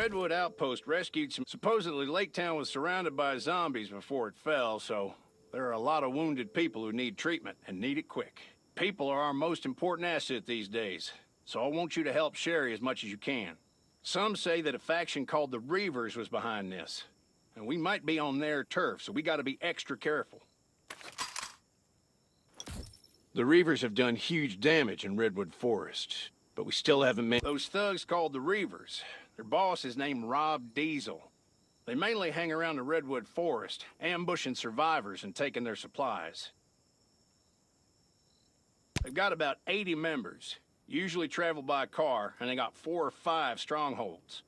Redwood Outpost rescued some... Supposedly, Lake Town was surrounded by zombies before it fell, so there are a lot of wounded people who need treatment, and need it quick. People are our most important asset these days, so I want you to help Sherry as much as you can. Some say that a faction called the Reavers was behind this, and we might be on their turf, so we gotta be extra careful. The Reavers have done huge damage in Redwood Forest, but we still haven't met those thugs called the Reavers. Their boss is named Rob Diesel. They mainly hang around the Redwood Forest, ambushing survivors and taking their supplies. They've got about 80 members, usually travel by car, and they got 4 or 5 strongholds.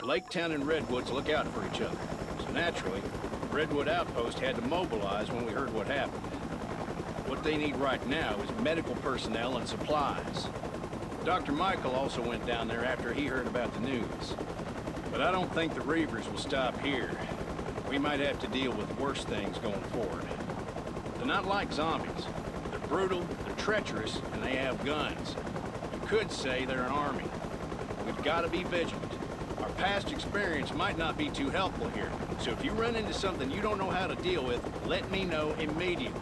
Lake Town and Redwoods look out for each other, so naturally, Redwood Outpost had to mobilize when we heard what happened. What they need right now is medical personnel and supplies. Dr. Michael also went down there after he heard about the news. But I don't think the Reavers will stop here. We might have to deal with worse things going forward. They're not like zombies. They're brutal, they're treacherous, and they have guns. You could say they're an army. We've got to be vigilant. Our past experience might not be too helpful here, so if you run into something you don't know how to deal with, let me know immediately.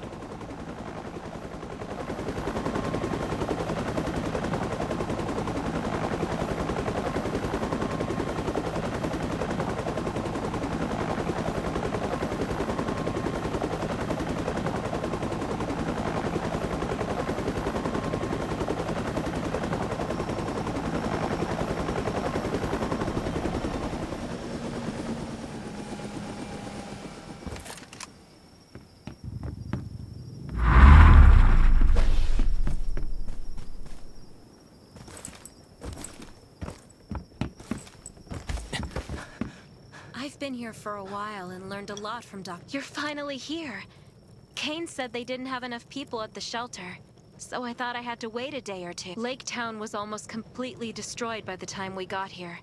I've been here for a while and learned a lot from Doc. You're finally here. Kane said they didn't have enough people at the shelter, so I thought I had to wait a day or two. Lake Town was almost completely destroyed by the time we got here.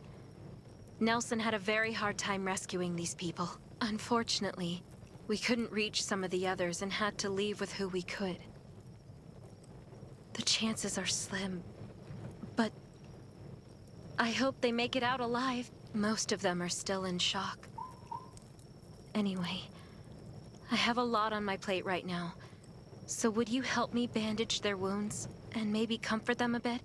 Nelson had a very hard time rescuing these people. Unfortunately, we couldn't reach some of the others and had to leave with who we could. The chances are slim, but I hope they make it out alive. Most of them are still in shock. Anyway, I have a lot on my plate right now. So would you help me bandage their wounds and maybe comfort them a bit?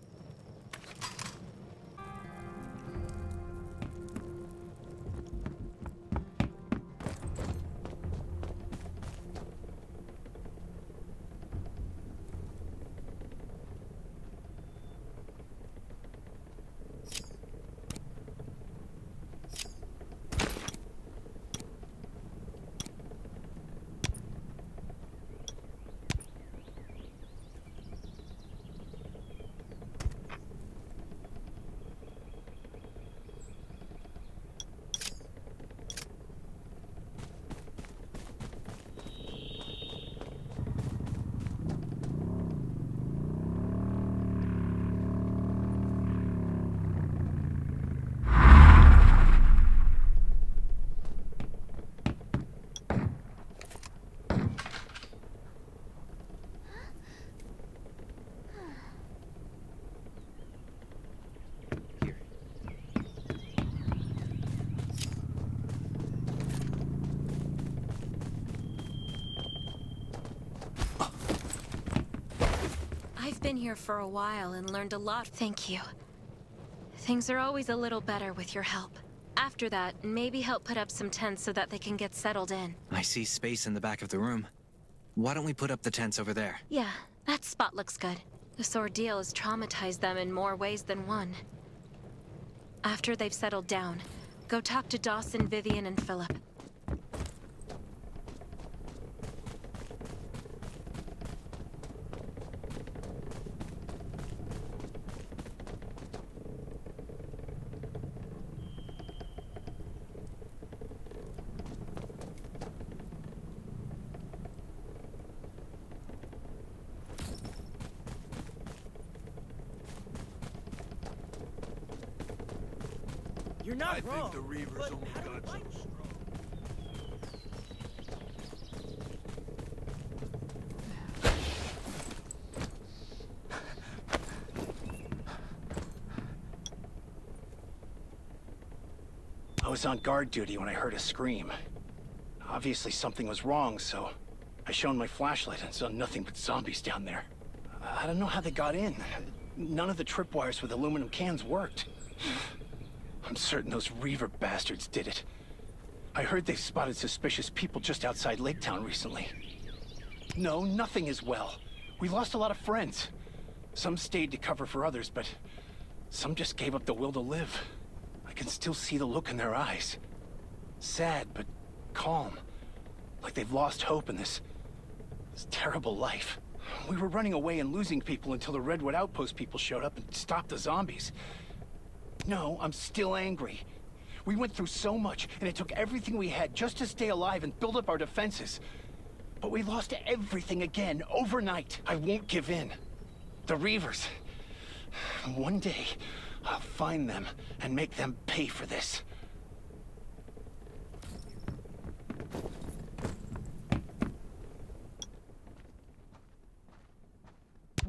I've been here for a while and learned a lot. Thank you. Things are always a little better with your help. After that, maybe help put up some tents so that they can get settled in. I see space in the back of the room. Why don't we put up the tents over there? Yeah, that spot looks good. This ordeal has traumatized them in more ways than one. After they've settled down, go talk to Dawson, Vivian, and Philip. You're not I wrong. think the Reavers but only how do got I- so strong. I was on guard duty when I heard a scream. Obviously something was wrong, so I shone my flashlight and saw nothing but zombies down there. I don't know how they got in. None of the tripwires with aluminum cans worked. I'm certain those Reaver bastards did it. I heard they spotted suspicious people just outside Lake Town recently. No, nothing is well. We lost a lot of friends. Some stayed to cover for others, but some just gave up the will to live. I can still see the look in their eyes. Sad, but calm. Like they've lost hope in this terrible life. We were running away and losing people until the Redwood Outpost people showed up and stopped the zombies. No, I'm still angry. We went through so much, and it took everything we had just to stay alive and build up our defenses. But we lost everything again, overnight. I won't give in. The Reavers. One day, I'll find them and make them pay for this.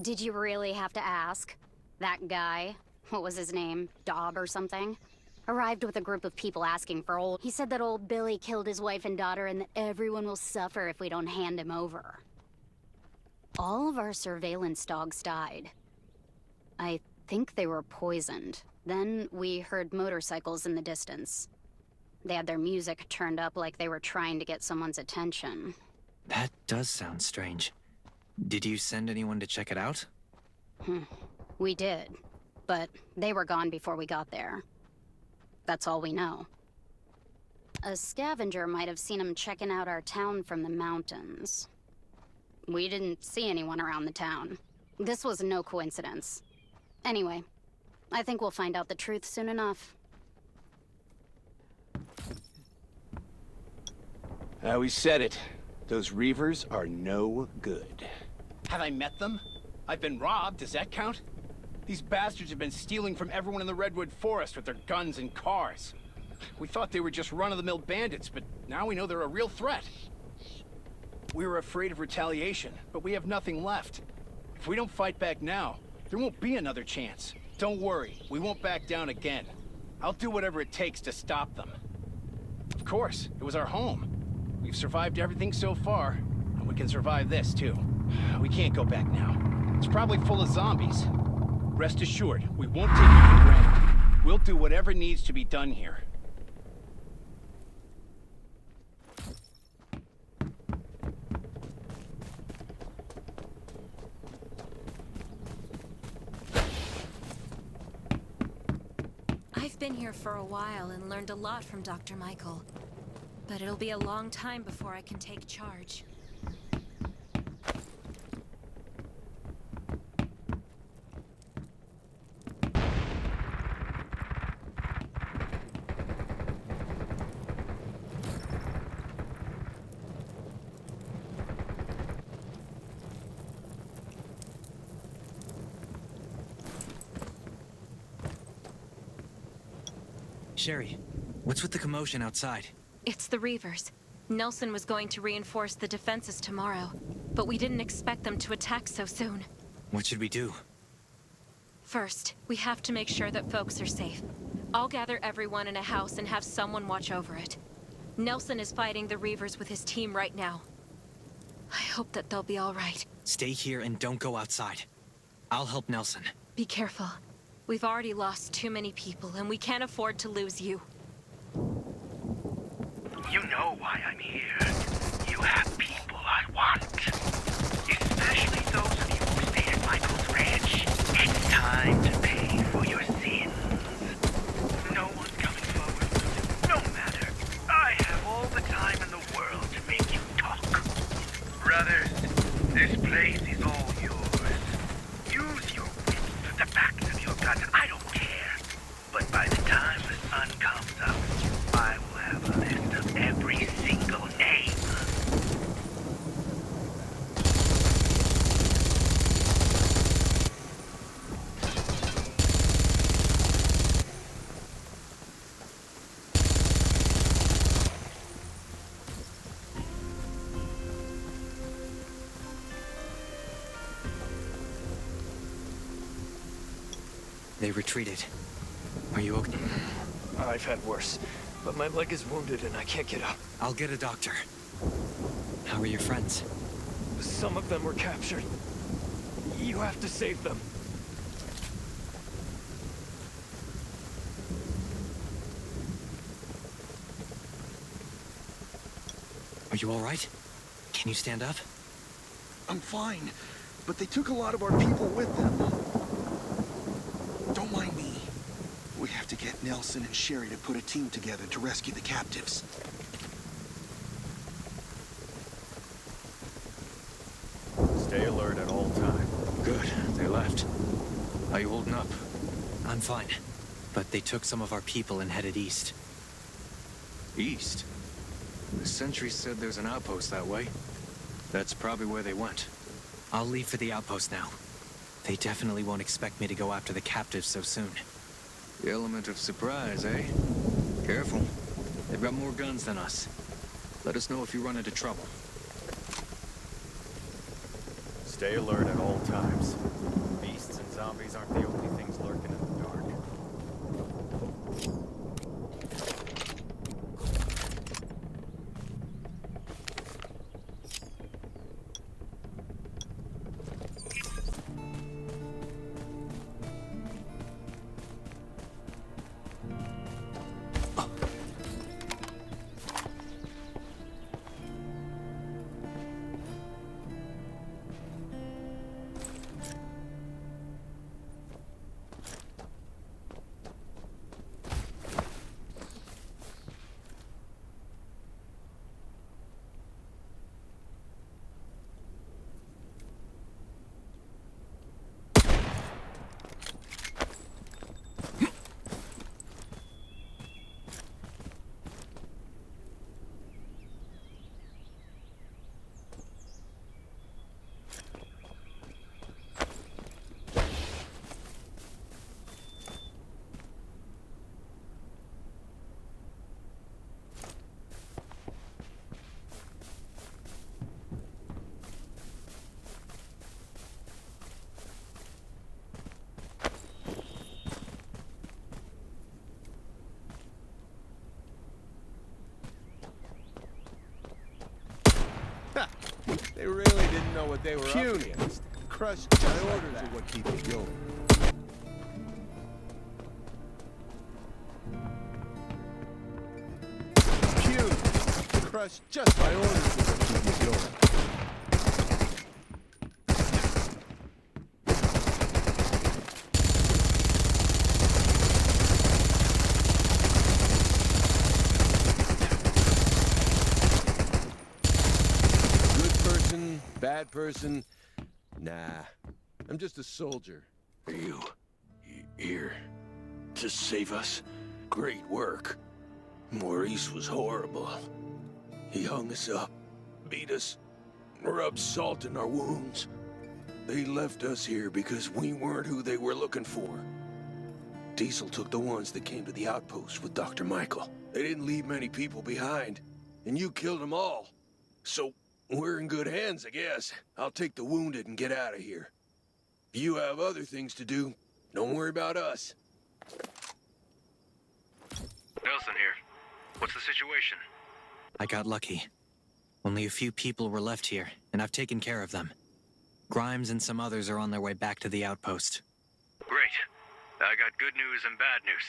Did you really have to ask? That guy, what was his name? Dobb or something? Arrived with a group of people asking for old... He said that old Billy killed his wife and daughter and that everyone will suffer if we don't hand him over. All of our surveillance dogs died. I think they were poisoned. Then we heard motorcycles in the distance. They had their music turned up like they were trying to get someone's attention. That does sound strange. Did you send anyone to check it out? We did, but they were gone before we got there. That's all we know. A scavenger might have seen him checking out our town from the mountains. We didn't see anyone around the town. This was no coincidence. Anyway, I think we'll find out the truth soon enough. We said it. Those Reavers are no good. Have I met them? I've been robbed, does that count? These bastards have been stealing from everyone in the Redwood Forest with their guns and cars. We thought they were just run-of-the-mill bandits, but now we know they're a real threat. We were afraid of retaliation, but we have nothing left. If we don't fight back now, there won't be another chance. Don't worry, we won't back down again. I'll do whatever it takes to stop them. Of course, it was our home. We've survived everything so far, and we can survive this, too. We can't go back now. It's probably full of zombies. Rest assured, we won't take you for granted. We'll do whatever needs to be done here. I've been here for a while and learned a lot from Dr. Michael. But it'll be a long time before I can take charge. Sherry, what's with the commotion outside? It's the Reavers. Nelson was going to reinforce the defenses tomorrow, but we didn't expect them to attack so soon. What should we do? First, we have to make sure that folks are safe. I'll gather everyone in a house and have someone watch over it. Nelson is fighting the Reavers with his team right now. I hope that they'll be all right. Stay here and don't go outside. I'll help Nelson. Be careful. We've already lost too many people, and we can't afford to lose you. You know why I'm here. You have people I want. Especially those of you who stay at Michael's ranch. It's time to pay for your sins. No one's coming forward. No matter. I have all the time in the world to make you talk. Brothers, this place is all yours. Use your wits, the backs of your guns. I don't care. But by the time the sun comes up, I will have a list of every single name They retreated. Are you okay? I've had worse, but my leg is wounded and I can't get up. I'll get a doctor. How are your friends? Some of them were captured. You have to save them. Are you all right? Can you stand up? I'm fine, but they took a lot of our people with them. Don't mind me. We have to get Nelson and Sherry to put a team together to rescue the captives. Stay alert at all times. Good, they left. Are you holding up? I'm fine, but they took some of our people and headed east. East? The sentry said there's an outpost that way. That's probably where they went. I'll leave for the outpost now. They definitely won't expect me to go after the captives so soon. The element of surprise, eh? Careful. They've got more guns than us. Let us know if you run into trouble. Stay alert at all times. Beasts and zombies aren't the only things lurking in the dark. They really didn't know what they were up against. Crushed my orders are what keep me going. Puny. Crushed just my orders are what keep me going. Bad person? Nah. I'm just a soldier. Are you here to save us? Great work. Maurice was horrible. He hung us up, beat us, rubbed salt in our wounds. They left us here because we weren't who they were looking for. Diesel took the ones that came to the outpost with Dr. Michael. They didn't leave many people behind, and you killed them all. So we're in good hands, I guess. I'll take the wounded and get out of here. If you have other things to do, don't worry about us. Nelson here. What's the situation? I got lucky. Only a few people were left here, and I've taken care of them. Grimes and some others are on their way back to the outpost. Great. I got good news and bad news.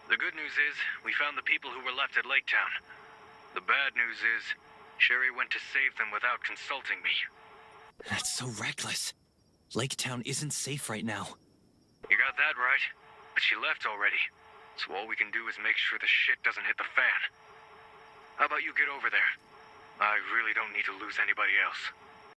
The good news is, we found the people who were left at Lake Town. The bad news is, Sherry went to save them without consulting me. That's so reckless. Lake Town isn't safe right now. You got that right, but she left already. So all we can do is make sure the shit doesn't hit the fan. How about you get over there? I really don't need to lose anybody else.